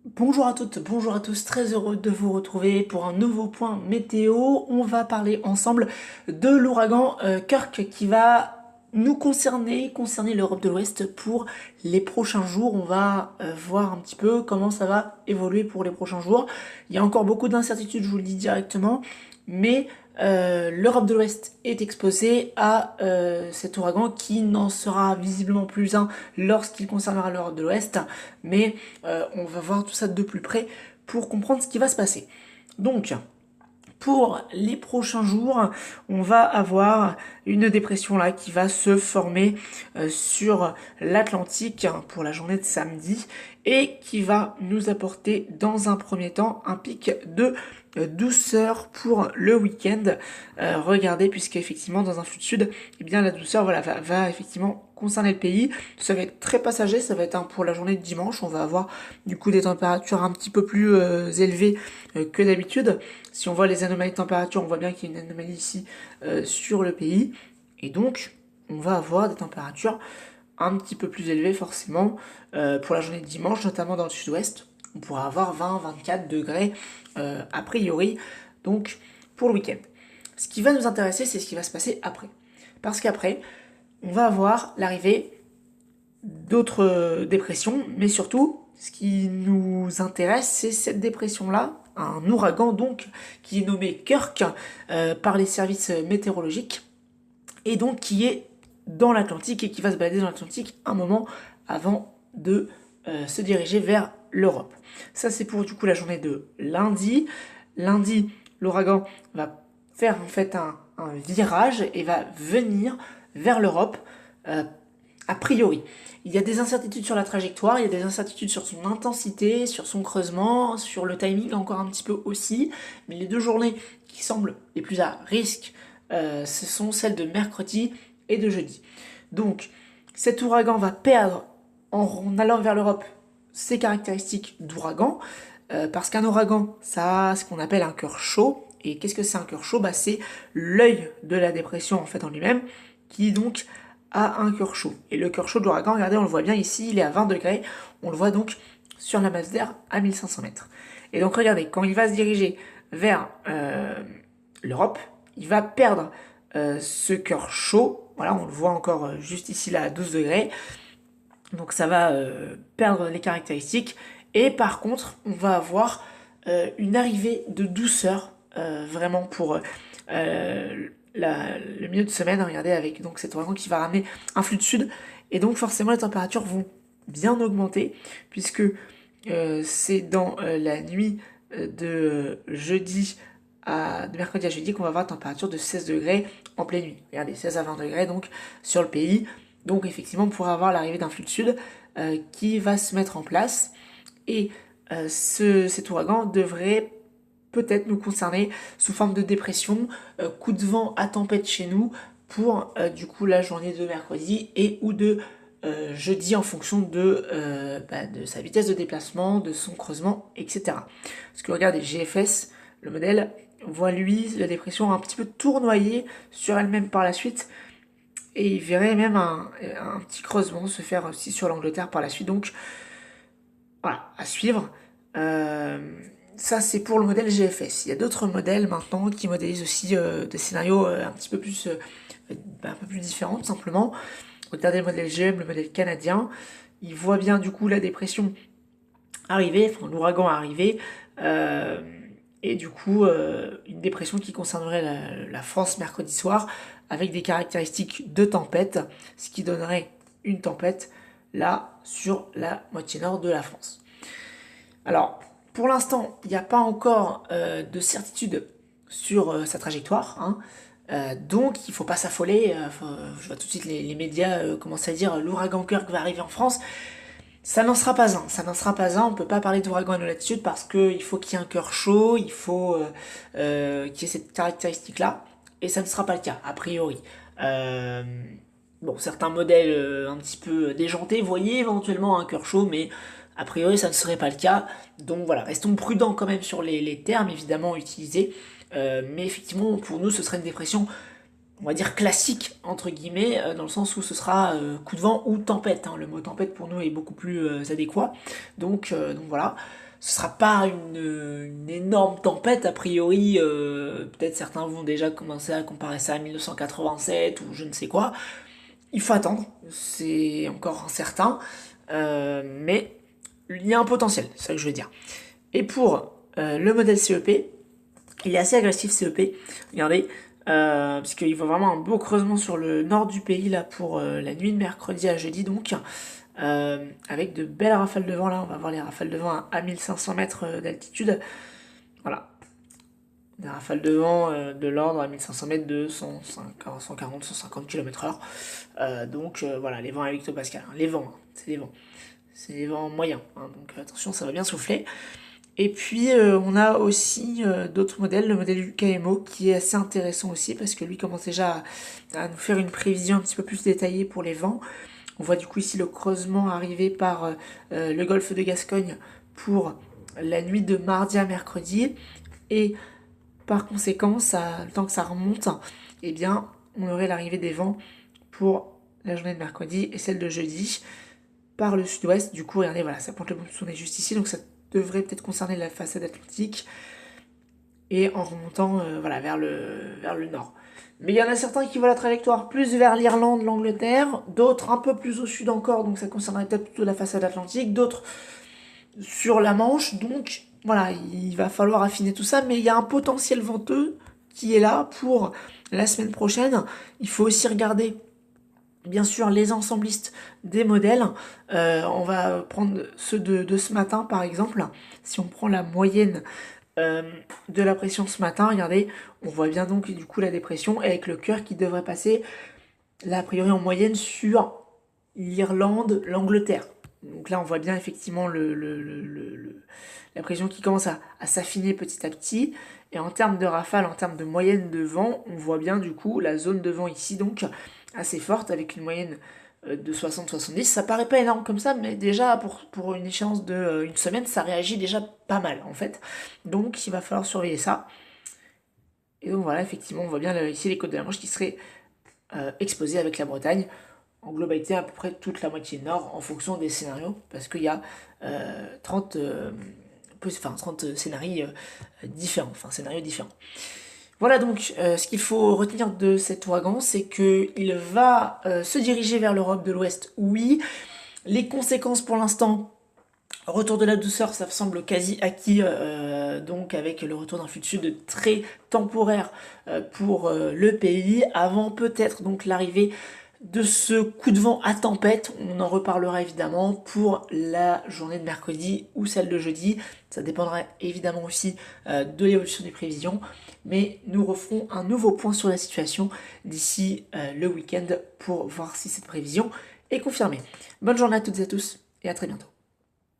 Bonjour à toutes, bonjour à tous, très heureux de vous retrouver pour un nouveau point météo. On va parler ensemble de l'ouragan Kirk qui va nous concerner l'Europe de l'Ouest pour les prochains jours. On va voir un petit peu comment ça va évoluer pour les prochains jours. Il y a encore beaucoup d'incertitudes, je vous le dis directement, mais l'Europe de l'Ouest est exposée à cet ouragan qui n'en sera visiblement plus un lorsqu'il concernera l'Europe de l'Ouest, mais on va voir tout ça de plus près pour comprendre ce qui va se passer. Donc, pour les prochains jours, on va avoir une dépression là qui va se former sur l'Atlantique pour la journée de samedi et qui va nous apporter dans un premier temps un pic de douceur pour le week-end. Regardez, puisque effectivement dans un flux de sud, eh bien la douceur voilà, va effectivement concerner le pays. Ça va être très passager, ça va être pour la journée de dimanche. On va avoir du coup des températures un petit peu plus élevées que d'habitude. Si on voit les anomalies de température, on voit bien qu'il y a une anomalie ici sur le pays. Et donc, on va avoir des températures un petit peu plus élevées forcément pour la journée de dimanche, notamment dans le sud-ouest. On pourra avoir 20-24 degrés a priori, donc pour le week-end. Ce qui va nous intéresser, c'est ce qui va se passer après. Parce qu'après, on va avoir l'arrivée d'autres dépressions, mais surtout, ce qui nous intéresse, c'est cette dépression-là, un ouragan donc, qui est nommé Kirk par les services météorologiques, et donc qui est dans l'Atlantique et qui va se balader dans l'Atlantique un moment avant de se diriger vers l'Europe. Ça c'est pour du coup la journée de lundi. Lundi, l'ouragan va faire en fait un virage et va venir vers l'Europe a priori. Il y a des incertitudes sur la trajectoire, il y a des incertitudes sur son intensité, sur son creusement, sur le timing encore un petit peu aussi, mais les deux journées qui semblent les plus à risque, ce sont celles de mercredi et de jeudi. Donc cet ouragan va perdre en allant vers l'Europe ses caractéristiques d'ouragan, parce qu'un ouragan, ça a ce qu'on appelle un cœur chaud. Et qu'est-ce que c'est un cœur chaud? C'est l'œil de la dépression en fait en lui-même, qui donc a un cœur chaud. Et le cœur chaud de l'ouragan, regardez, on le voit bien ici, il est à 20 degrés. On le voit donc sur la masse d'air à 1500 mètres. Et donc regardez, quand il va se diriger vers l'Europe, il va perdre ce cœur chaud. Voilà, on le voit encore juste ici là à 12 degrés. Donc ça va perdre les caractéristiques. Et par contre, on va avoir une arrivée de douceur vraiment pour le milieu de semaine. Regardez avec donc cet ouragan qui va ramener un flux de sud. Et donc forcément les températures vont bien augmenter puisque c'est dans la nuit de mercredi à jeudi qu'on va avoir une température de 16 degrés en pleine nuit. Regardez, 16 à 20 degrés donc sur le pays. Donc effectivement, on pourra avoir l'arrivée d'un flux de sud qui va se mettre en place. Et cet ouragan devrait peut-être nous concerner sous forme de dépression, coup de vent à tempête chez nous pour du coup la journée de mercredi et ou de jeudi en fonction de sa vitesse de déplacement, de son creusement, etc. Parce que regardez, GFS, le modèle, voit lui la dépression un petit peu tournoyer sur elle-même par la suite. Et il verrait même un petit creusement se faire aussi sur l'Angleterre par la suite. Donc voilà, à suivre. Ça c'est pour le modèle GFS. Il y a d'autres modèles maintenant qui modélisent aussi des scénarios un petit peu plus, un peu plus différents tout simplement. Regardez le modèle GM, le modèle canadien. Il voit bien du coup la dépression arriver, enfin l'ouragan arriver. Et du coup, une dépression qui concernerait la France mercredi soir, avec des caractéristiques de tempête, ce qui donnerait une tempête là sur la moitié nord de la France. Alors, pour l'instant, il n'y a pas encore de certitude sur sa trajectoire, hein. Donc il ne faut pas s'affoler. Je vois tout de suite les médias commencer à dire l'ouragan Kirk va arriver en France. Ça n'en sera pas un, ça n'en sera pas un, on peut pas parler d'ouragan à nos latitudes parce qu'il faut qu'il y ait un cœur chaud, il faut qu'il y ait cette caractéristique-là, et ça ne sera pas le cas, a priori. Euh, bon, certains modèles un petit peu déjantés voyaient éventuellement un cœur chaud, mais a priori ça ne serait pas le cas, donc voilà, restons prudents quand même sur les termes évidemment utilisés, mais effectivement pour nous ce serait une dépression on va dire classique entre guillemets, dans le sens où ce sera coup de vent ou tempête, hein. Le mot tempête pour nous est beaucoup plus adéquat. Donc voilà, ce sera pas une énorme tempête a priori. Peut-être certains vont déjà commencer à comparer ça à 1987 ou je ne sais quoi. Il faut attendre, c'est encore incertain, mais il y a un potentiel, c'est ça que je veux dire. Et pour le modèle CEP, il est assez agressif CEP, regardez, parce qu'il voit vraiment un beau creusement sur le nord du pays là pour la nuit de mercredi à jeudi donc, avec de belles rafales de vent là, on va voir les rafales de vent à 1500 mètres d'altitude, voilà. Des rafales de vent de l'ordre à 1500 mètres de 140, 150 km/h. Donc voilà, les vents à hectopascal, hein, les vents, hein, c'est des vents. C'est des vents moyens, hein, donc attention, ça va bien souffler. Et puis on a aussi d'autres modèles, le modèle UKMO qui est assez intéressant aussi parce que lui commence déjà à nous faire une prévision un petit peu plus détaillée pour les vents. On voit du coup ici le creusement arriver par le golfe de Gascogne pour la nuit de mardi à mercredi. Et par conséquent, le temps que ça remonte, eh bien, on aurait l'arrivée des vents pour la journée de mercredi et celle de jeudi par le sud-ouest. Du coup, regardez, voilà, ça pointe le bout de son nez juste ici, donc ça devrait peut-être concerner la façade atlantique et en remontant voilà, vers le nord. Mais il y en a certains qui voient la trajectoire plus vers l'Irlande, l'Angleterre, d'autres un peu plus au sud encore, donc ça concernerait peut-être plutôt la façade atlantique, d'autres sur la Manche, donc voilà, il va falloir affiner tout ça, mais il y a un potentiel venteux qui est là pour la semaine prochaine. Il faut aussi regarder, bien sûr, les ensemblistes des modèles. On va prendre ceux de ce matin, par exemple. Si on prend la moyenne de la pression ce matin, regardez, on voit bien donc du coup la dépression avec le cœur qui devrait passer, là, a priori en moyenne, sur l'Irlande, l'Angleterre. Donc là, on voit bien effectivement la pression qui commence à s'affiner petit à petit. Et en termes de rafale, en termes de moyenne de vent, on voit bien du coup la zone de vent ici, donc assez forte, avec une moyenne de 60-70. Ça paraît pas énorme comme ça, mais déjà pour une échéance de une semaine, ça réagit déjà pas mal en fait. Donc il va falloir surveiller ça. Et donc voilà, effectivement, on voit bien ici les côtes de la Manche qui seraient exposées avec la Bretagne. En globalité, à peu près toute la moitié nord en fonction des scénarios, parce qu'il y a 30 scénarios différents, scénarios différents. Voilà donc ce qu'il faut retenir de cet ouragan, c'est qu'il va se diriger vers l'Europe de l'Ouest, oui. Les conséquences pour l'instant, retour de la douceur, ça semble quasi acquis, donc avec le retour d'un flux de sud très temporaire pour le pays, avant peut-être donc l'arrivée de ce coup de vent à tempête. On en reparlera évidemment pour la journée de mercredi ou celle de jeudi. Ça dépendra évidemment aussi de l'évolution des prévisions. Mais nous referons un nouveau point sur la situation d'ici le week-end pour voir si cette prévision est confirmée. Bonne journée à toutes et à tous et à très bientôt.